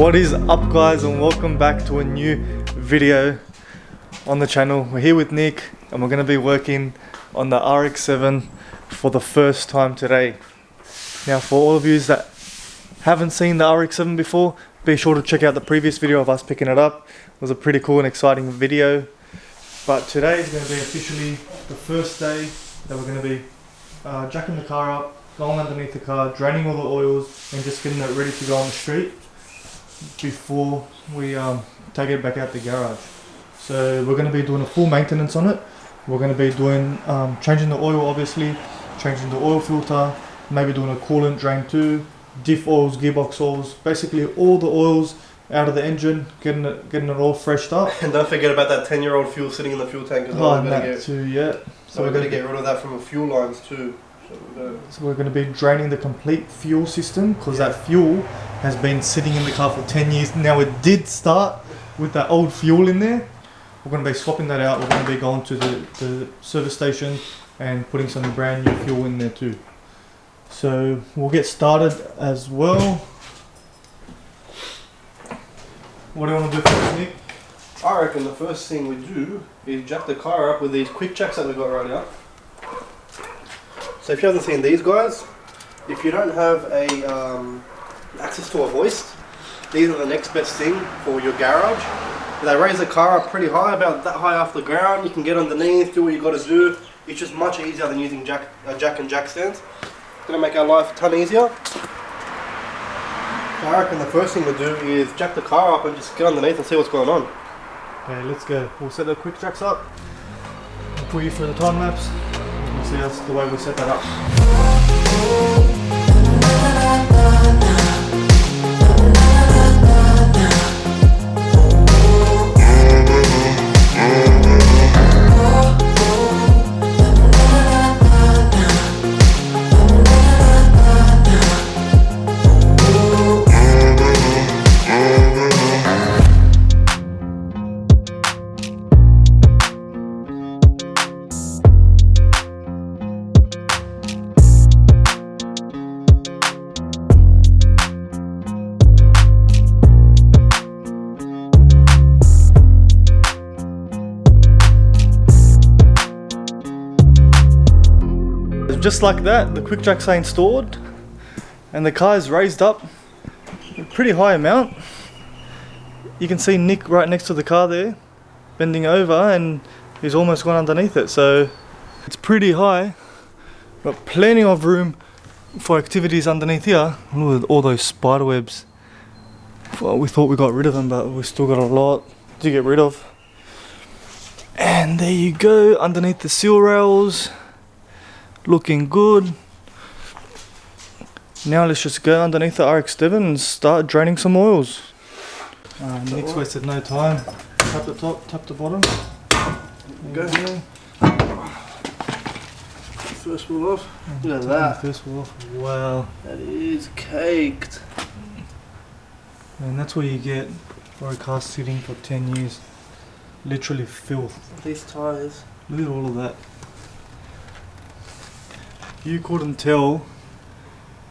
What is up, guys, and welcome back to a new video on the channel. We're here with Nick and we're going to be working on the RX7 for the first time today. Now, for all of you that haven't seen the RX7 before, be sure to check out the previous video of us picking it up. It was a pretty cool and exciting video. But today is going to be officially the first day that we're going to be jacking the car up, going underneath the car, draining all the oils and just getting it ready to go on the street before we take it back out the garage. So we're going to be doing a full maintenance on it. We're going to be doing changing the oil, obviously, changing the oil filter, maybe doing a coolant drain too, diff oils, gearbox oils, basically all the oils out of the engine, getting it all freshed up. And don't forget about that 10-year-old fuel sitting in the fuel tank as well. Oh, that too, yeah. So we're going to get rid of that from the fuel lines too. So we're going to be draining the complete fuel system because that fuel has been sitting in the car for 10 years. Now it did start with that old fuel in there. We're going to be swapping that out. We're going to be going to the service station and putting some brand new fuel in there too. So we'll get started as well. What do you want to do first, Nick? I reckon the first thing we do is jack the car up with these Quickjacks that we've got right now. So if you haven't seen these guys, if you don't have access to a hoist, these are the next best thing for your garage. They raise the car up pretty high, about that high off the ground. You can get underneath, do what you got to do. It's just much easier than using jack and jack stands. It's going to make our life a ton easier. So I reckon the first thing we do is jack the car up and just get underneath and see what's going on. Okay, let's go. We'll set the Quickjacks up. I'll put you through the time lapse. You see that's the way we set that up. Just like that, the Quickjacks are installed and the car is raised up a pretty high amount. You can see Nick right next to the car there, bending over, and he's almost gone underneath it. So it's pretty high, but plenty of room for activities underneath here. Look at all those spider webs. Well, we thought we got rid of them, but we still got a lot to get rid of. And there you go, underneath the seal rails. Looking good. Now let's just go underneath the RX7 and start draining some oils. Nick's wasted no time. Tap the top, tap the bottom. Go. First wheel off. Look at that. First wheel off. Wow. That is caked. And that's what you get for a car sitting for 10 years. Literally filth. These tyres. Look at all of that. You couldn't tell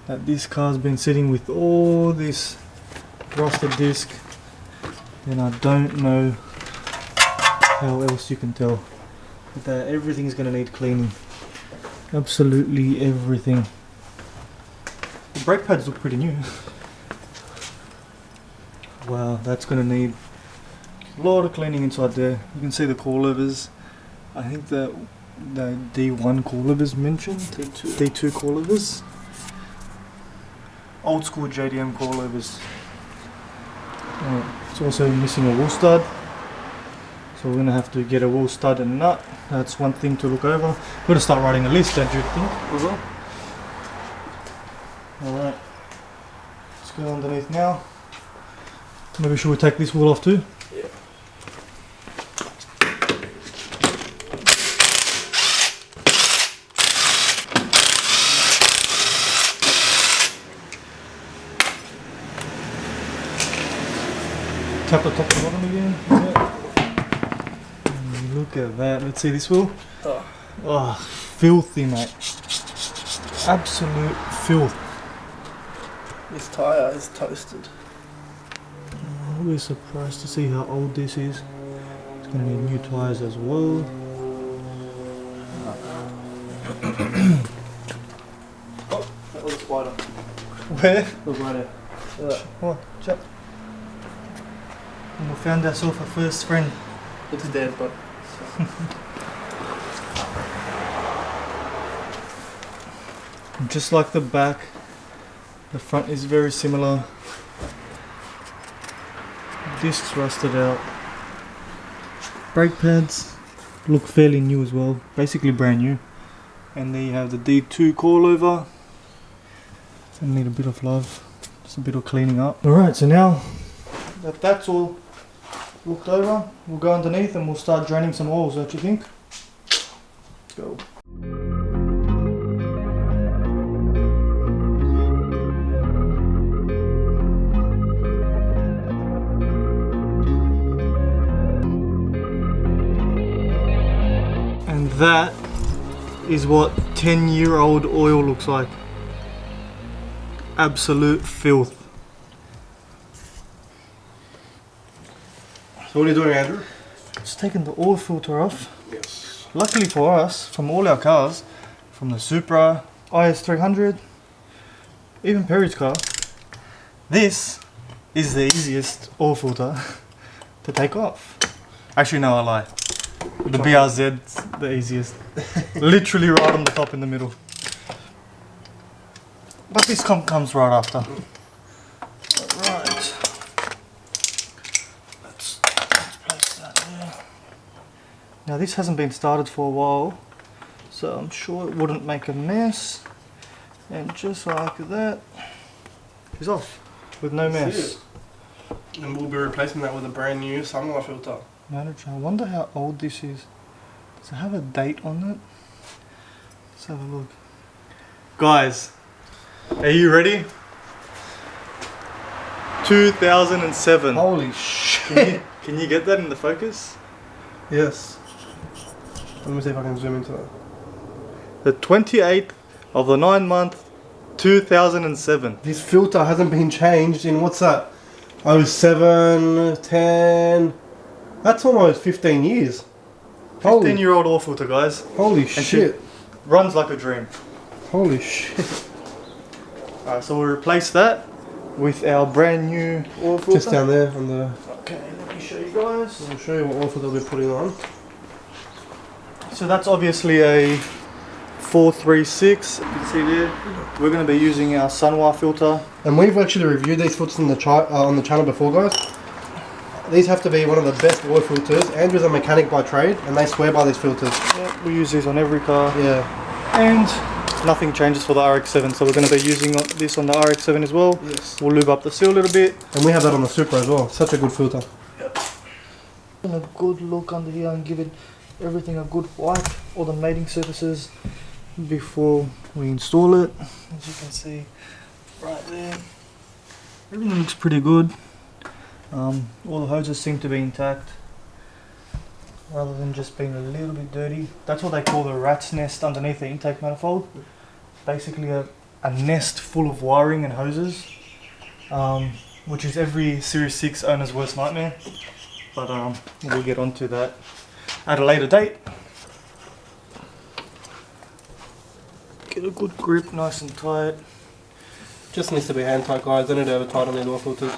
that this car's been sitting with all this rusted disc, and I don't know how else you can tell. But that everything's going to need cleaning. Absolutely everything. The brake pads look pretty new. Wow, that's going to need a lot of cleaning inside there. You can see the coilovers. I think the D1 coilovers mentioned, D2 coilovers, old school JDM coilovers. It's also missing a wheel stud, so we're going to have to get a wheel stud and nut. That's one thing to look over. We're going to start writing a list, don't you think? Alright, let's go underneath now. Maybe should we take this wheel off too? Yeah. Tap the top and bottom again. Yeah. Look at that. Let's see this wheel. Oh, filthy, mate. Absolute filth. This tyre is toasted. I'll be surprised to see how old this is. It's going to need new tyres as well. Oh, that was a spider. Where? Look right there. What? Check. We found ourselves a first friend. It's dead, but. Just like the back, the front is very similar. Discs rusted out. Brake pads look fairly new as well, basically brand new. And there you have the D2 coilover. It's gonna need a bit of love, just a bit of cleaning up. Alright, so now that that's all looked over, we'll go underneath and we'll start draining some oils, don't you think? Let's go. And that is what 10-year-old oil looks like. Absolute filth. So what are you doing, Andrew? Just taking the oil filter off. Yes. Luckily for us, from all our cars, from the Supra, IS300, even Perry's car, this is the easiest oil filter to take off. Actually no, I lie. The BRZ's the easiest. Literally right on the top in the middle. But this comes right after. Right. Let's place that there. Now this hasn't been started for a while, so I'm sure it wouldn't make a mess. And just like that, it's off with no mess. And we'll be replacing that with a brand new sunlight filter. I wonder how old this is. Does it have a date on it? Let's have a look. Guys, are you ready? 2007. Holy shit. Can you get that in the focus? Yes. Let me see if I can zoom into that. The 28th of the 9th month, 2007. This filter hasn't been changed in, what's that? 07, 10... That's almost 15 years. 15-year-old oil filter, guys. Holy And shit. runs like a dream. Holy shit. Alright, so we'll replace that with our brand new oil filter. Just down there on the... Okay, let me show you guys. I'll show you what oil filter we're putting on. So that's obviously a 436. You can see there. We're going to be using our Sunwire filter. And we've actually reviewed these filters on the channel before, guys. These have to be one of the best oil filters. Andrew's a mechanic by trade, and they swear by these filters. Yeah, we use these on every car. Yeah. And nothing changes for the RX7, so we're going to be using this on the RX7 as well. Yes. We'll lube up the seal a little bit. And we have that on the Supra as well. Such a good filter. Yep. And a good look under here and give it everything a good wipe, all the mating surfaces before we install it. As you can see right there, everything looks pretty good. All the hoses seem to be intact rather than just being a little bit dirty. That's what they call the rat's nest underneath the intake manifold. Basically a nest full of wiring and hoses, which is every Series 6 owner's worst nightmare. But we'll get onto that at a later date. Get a good grip, nice and tight. Just needs to be hand tight, guys. Don't need to over tight on these oil filters.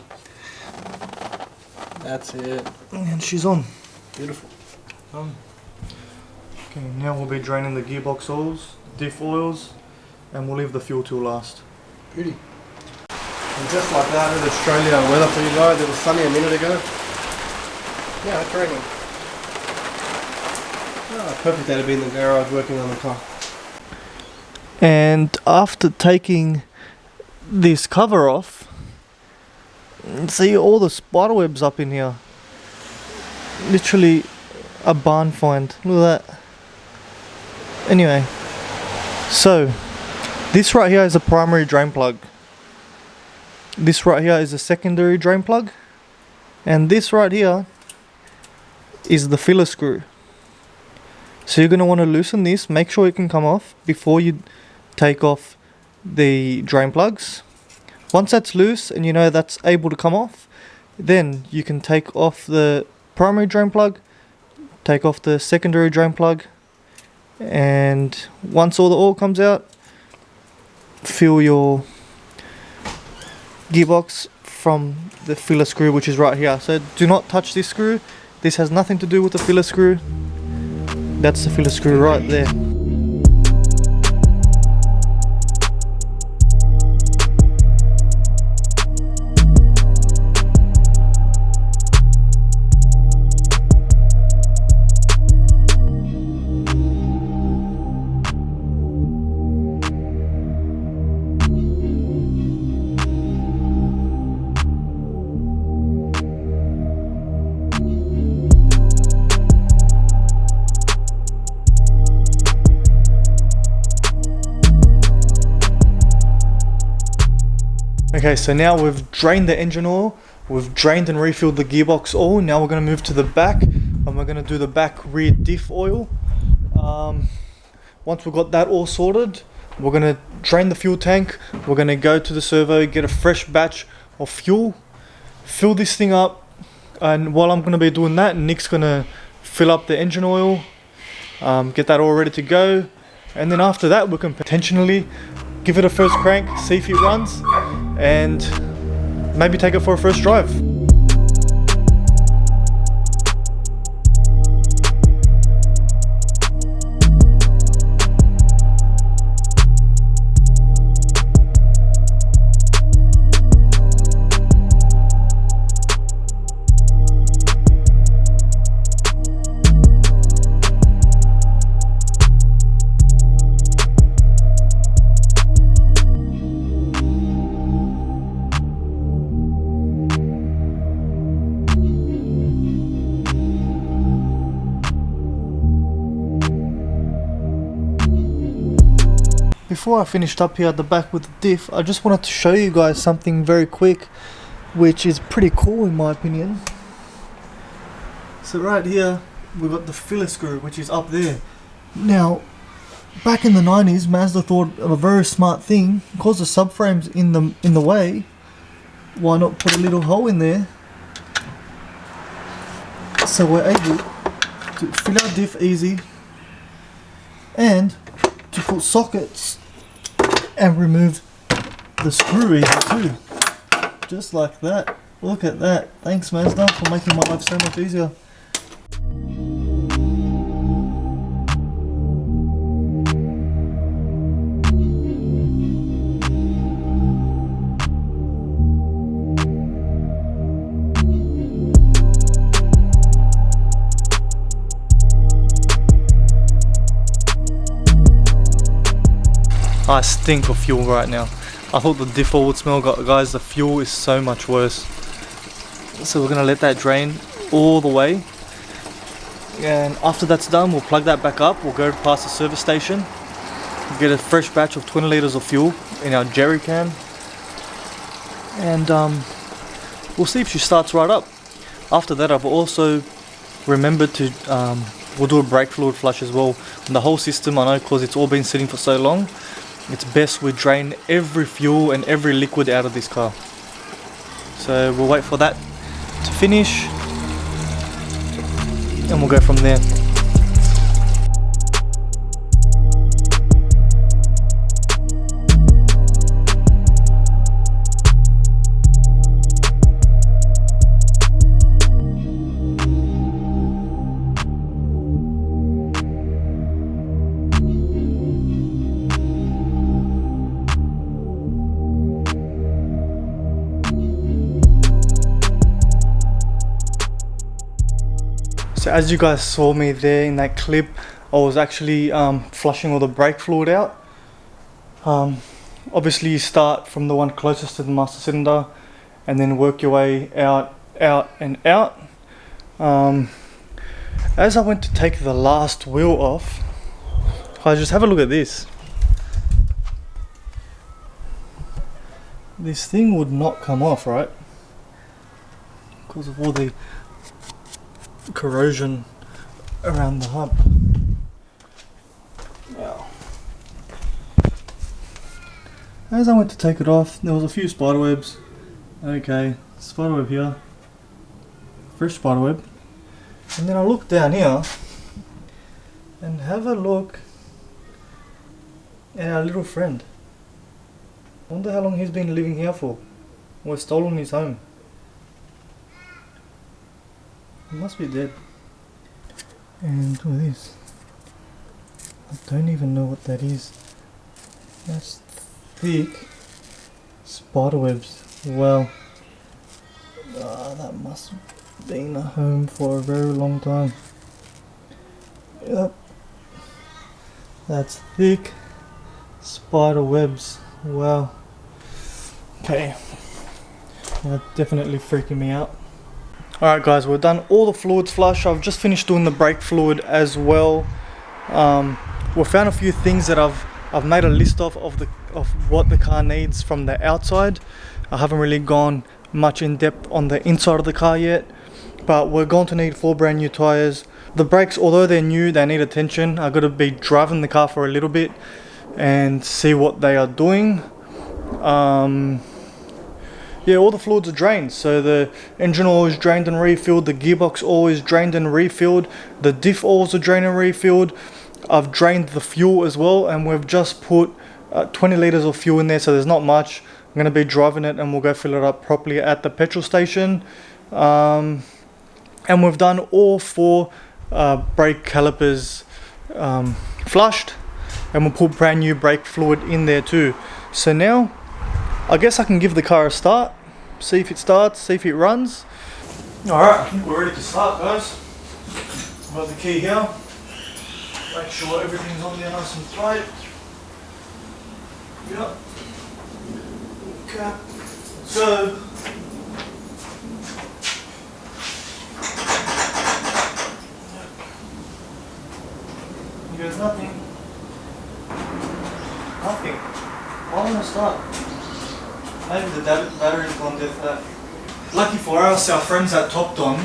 That's it. And she's on. Beautiful. Okay, now we'll be draining the gearbox oils, diff oils, and we'll leave the fuel till last. Beauty. And just like that, it's Australia weather for you guys. It was sunny a minute ago. Yeah, it's raining. Ah, perfect day to be in the garage working on the car. And after taking this cover off, see all the spider webs up in here. Literally a barn find. Look at that. Anyway, so this right here is a primary drain plug. This right here is a secondary drain plug. And this right here is the filler screw. So you're going to want to loosen this, make sure it can come off before you take off the drain plugs. Once that's loose and you know that's able to come off, Then you can take off the primary drain plug, take off the secondary drain plug, and once all the oil comes out, fill your gearbox from the filler screw, which is right here. So do not touch this screw. This has nothing to do with the filler screw. That's the filler screw right there. Okay, so now we've drained the engine oil, we've drained and refilled the gearbox oil. Now we're going to move to the back, and we're going to do the back rear diff oil. Once we've got that all sorted, we're going to drain the fuel tank. We're going to go to the servo, get a fresh batch of fuel, fill this thing up, and while I'm going to be doing that, Nick's going to fill up the engine oil, get that all ready to go, and then after that we can potentially give it a first crank, see if it runs, and maybe take it for a first drive. Before I finished up here at the back with the diff, I just wanted to show you guys something very quick, which is pretty cool in my opinion. So right here, we've got the filler screw, which is up there. Now, back in the 90s, Mazda thought of a very smart thing. Because the subframe's in the way, why not put a little hole in there? So we're able to fill our diff easy, and to put sockets and remove the screw easy too. Just like that. Look at that. Thanks Mazda for making my life so much easier. I stink of fuel right now. I thought the diff oil would smell, guys. The fuel is so much worse. So we're gonna let that drain all the way, and after that's done, we'll plug that back up. We'll go past the service station, get a fresh batch of 20 litres of fuel in our jerry can, and we'll see if she starts right up. After that, I've also remembered to we'll do a brake fluid flush as well on the whole system. I know, because it's all been sitting for so long, it's best we drain every fuel and every liquid out of this car. So we'll wait for that to finish, and we'll go from there. So as you guys saw me there in that clip, I was actually flushing all the brake fluid out. Obviously you start from the one closest to the master cylinder and then work your way out, and out. As I went to take the last wheel off, guys, just have a look at this. This thing would not come off, right? Because of all the corrosion around the hub. Now, as I went to take it off, there was a few spider webs. Okay, spider web here, fresh spiderweb. And then I look down here and have a look at our little friend. I wonder how long he's been living here for. Or stolen his home. He must be dead. And look at this. I don't even know what that is. That's thick spiderwebs. Wow. That must have been a home for a very long time. Yep. That's thick spider webs. Wow. Okay. That's definitely freaking me out. Alright guys, we've done all the fluids flush. I've just finished doing the brake fluid as well. We found a few things that I've made a list of what the car needs from the outside. I haven't really gone much in depth on the inside of the car yet, but we're going to need 4 brand new tires. The brakes, although they're new, they need attention. I've got to be driving the car for a little bit and see what they are doing. Yeah, all the fluids are drained. So the engine oil is drained and refilled, the gearbox oil is drained and refilled, the diff oils are drained and refilled. I've drained the fuel as well, and we've just put 20 litres of fuel in there, so there's not much. I'm going to be driving it and we'll go fill it up properly at the petrol station. And we've done all 4 brake calipers flushed, and we'll put brand new brake fluid in there too. So now I guess I can give the car a start, see if it starts, see if it runs. Alright, I think we're ready to start, guys. I've got the key here. Make sure everything's on there nice and tight. Yep. Okay. So there's nothing. Nothing. Why won't I start? Maybe the battery's gone dead flat. Lucky for us, our friends at Topdon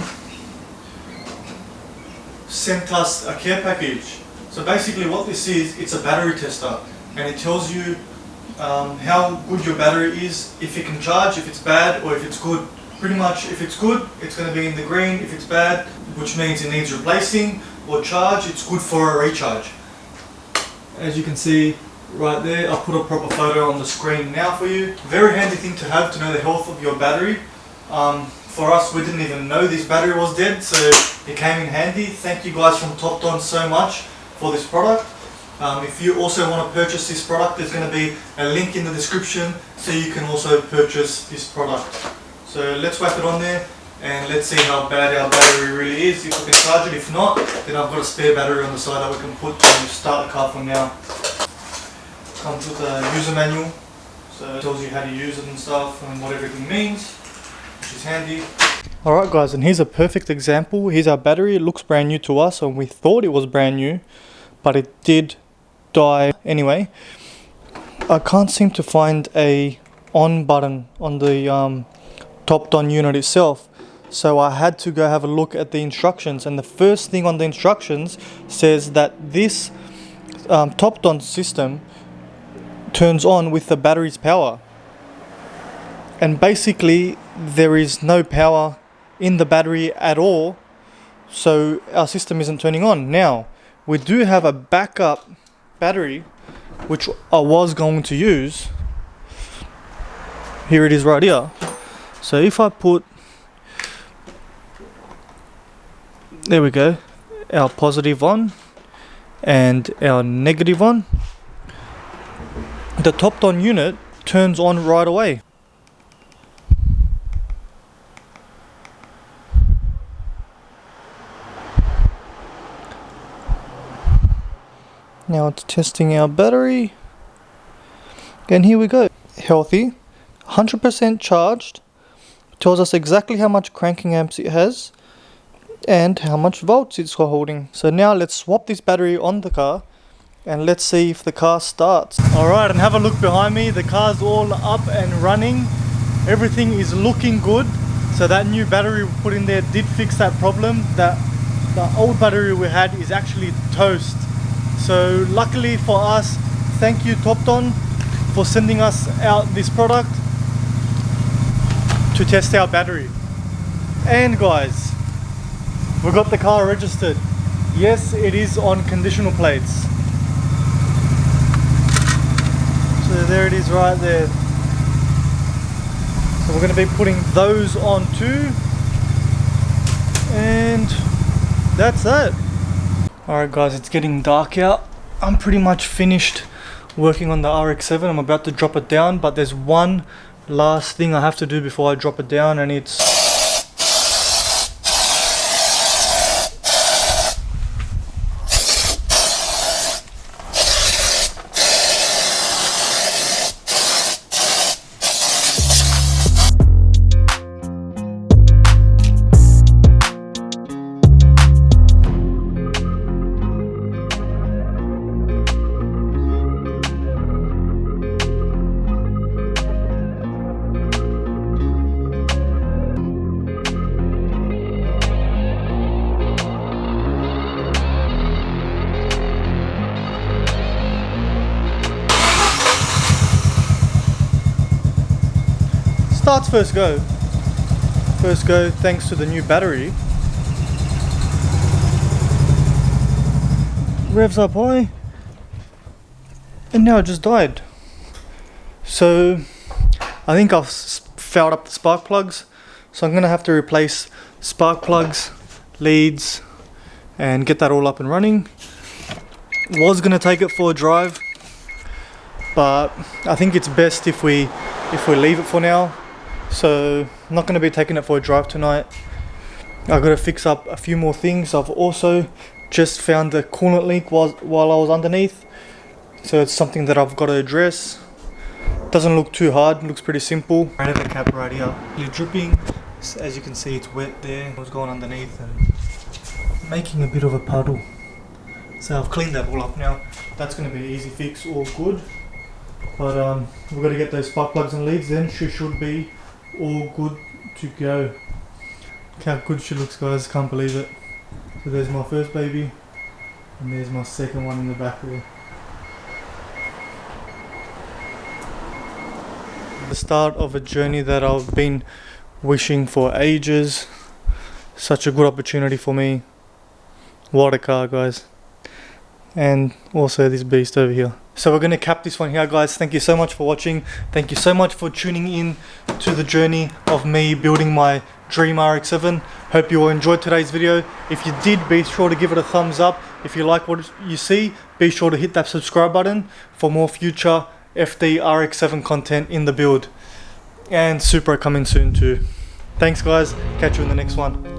sent us a care package. So basically what this is, it's a battery tester, and it tells you how good your battery is, if it can charge, if it's bad, or if it's good. Pretty much if it's good, it's going to be in the green. If it's bad, which means it needs replacing or charge, it's good for a recharge. As you can see right there, I'll put a proper photo on the screen now for you. Very handy thing to have to know the health of your battery. For us, we didn't even know this battery was dead, so it came in handy. Thank you guys from Topdon so much for this product. If you also want to purchase this product, there's going to be a link in the description so you can also purchase this product. So let's whack it on there and let's see how bad our battery really is, if we can charge it. If not, then I've got a spare battery on the side that we can put to start the car from now. Comes with a user manual, so it tells you how to use it and stuff and what everything means, which is handy. Alright guys, and here's a perfect example. Here's our battery. It looks brand new to us, and we thought it was brand new, but it did die anyway. I can't seem to find a on button on the Topdon unit itself, so I had to go have a look at the instructions, and the first thing on the instructions says that this Topdon system turns on with the battery's power, and basically there is no power in the battery at all, so our system isn't turning on. Now we do have a backup battery which I was going to use. Here it is right here. So if I put, there we go, our positive on and our negative on, the Topdon unit turns on right away. Now it's testing our battery, and here we go. Healthy, 100% charged, tells us exactly how much cranking amps it has and how much volts it's holding. So now let's swap this battery on the car and let's see if the car starts. Alright, and have a look behind me. The car's all up and running. Everything is looking good. So that new battery we put in there did fix that problem. The old battery we had is actually toast. So luckily for us, thank you Topdon for sending us out this product to test our battery. And guys, We got the car registered. Yes, it is on conditional plates. So there it is right there. So we're going to be putting those on too. And that's it. Alright guys, it's getting dark out. I'm pretty much finished working on the RX7. I'm about to drop it down, but there's one last thing I have to do before I drop it down, and it's starts first go. First go thanks to the new battery. Revs up high. And now it just died. So I think I've fouled up the spark plugs. So I'm going to have to replace spark plugs, leads, and get that all up and running. Was going to take it for a drive, but I think it's best if we leave it for now. So I'm not going to be taking it for a drive tonight. I've got to fix up a few more things. I've also just found the coolant leak while I was underneath, so it's something that I've got to address. Doesn't look too hard, looks pretty simple. I have the cap right here, it's dripping. As you can see, it's wet there. It was going underneath and making a bit of a puddle. So I've cleaned that all up now. That's going to be an easy fix, all good. But we've got to get those spark plugs and leads, then she should be all good to go. Look how good she looks, guys, can't believe it. So there's my first baby, and there's my second one in the back there. The start of a journey that I've been wishing for ages. Such a good opportunity for me. What a car, guys. And also this beast over here. So we're going to cap this one here, guys. Thank you so much for watching. Thank you so much for tuning in to the journey of me building my dream RX7. Hope you all enjoyed today's video. If you did, be sure to give it a thumbs up. If you like what you see, be sure to hit that subscribe button for more future FD RX7 content in the build. And Supra coming soon too. Thanks guys, catch you in the next one.